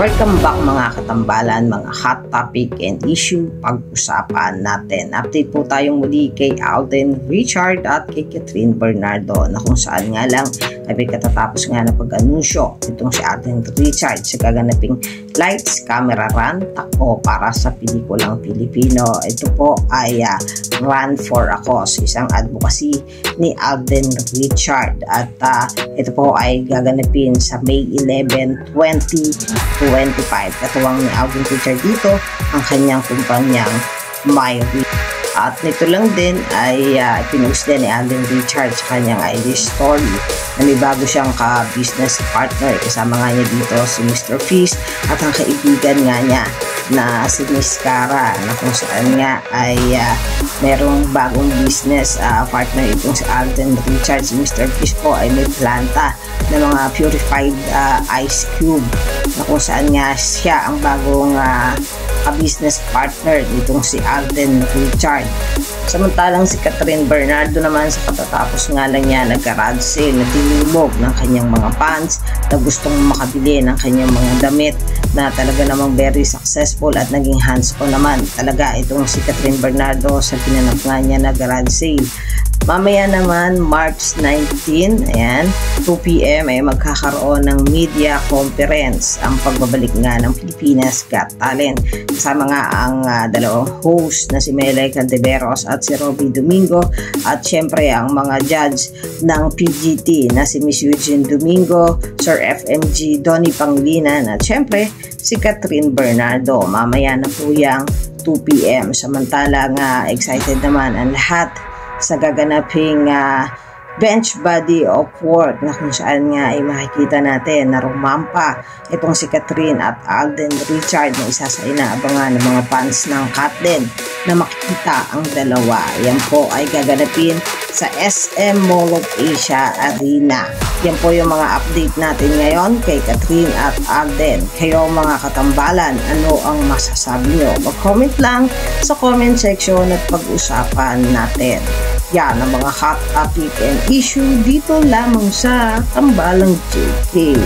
Welcome back mga katambalan, mga hot topic and issue pag-usapan natin. Update po tayong muli kay Alden Richard at kay Catherine Bernardo na kung saan nga lang ay katatapos nga na pag-anunsyo itong si Alden Richard sa gaganaping Lights, Camera, Run, takbo para sa pelikulang Pilipino. Ito po ay Run for a Cause, isang advocacy ni Alden Richard at ito po ay gaganapin sa May 11, 2025. Katuwang ni Alden Richard dito ang kanyang kumpanyang MyReach. At nito lang din ay pinost din ni Alden Richard sa kanyang IG story na may bago siyang ka-business partner. Kasama nga niya dito si Mr. Fist at ang kaibigan nga niya na si Miss Cara, na kung saan nga ay merong bagong business partner itong si Alden Richard. Si Mr. Fist po ay may planta ng mga purified ice cube na kung saan nga siya ang bagong business partner nitong si Alden Richard. Samantalang si Catherine Bernardo naman sa katatapos nga lang niya nag-garage sale na tinulog ng kanyang mga fans na gustong makabili ng kanyang mga damit na talaga namang very successful at naging hands-on naman talaga itong si Catherine Bernardo sa pinanap nga niya na garage sale. Mamaya naman, March 19, ayan, 2 PM ay magkakaroon ng media conference ang pagbabalik nga ng Pilipinas Got Talent. Kasama nga ang dalawang host na si Melay Cantiveros at si Robby Domingo at syempre ang mga judge ng PGT na si Miss Eugene Domingo, Sir FMG Donnie Pangilinan at syempre si Catherine Bernardo. Mamaya na po yung 2 PM. Samantalang excited naman ang lahat sa gaganaping bench body of work na kung saan nga ay makikita natin na rumampa itong si Catherine at Alden Richard na isa sa inaabangan ng mga fans ng Katden na makikita ang dalawa. Yan po ay gaganapin sa SM Mall of Asia Arena. Yan po yung mga update natin ngayon kay Catherine at Alden. Kayo mga katambalan, ano ang masasabi nyo? Mag-comment lang sa comment section at pag-usapan natin. Yan ang mga hot topic and issue dito lamang sa Tambalang JK.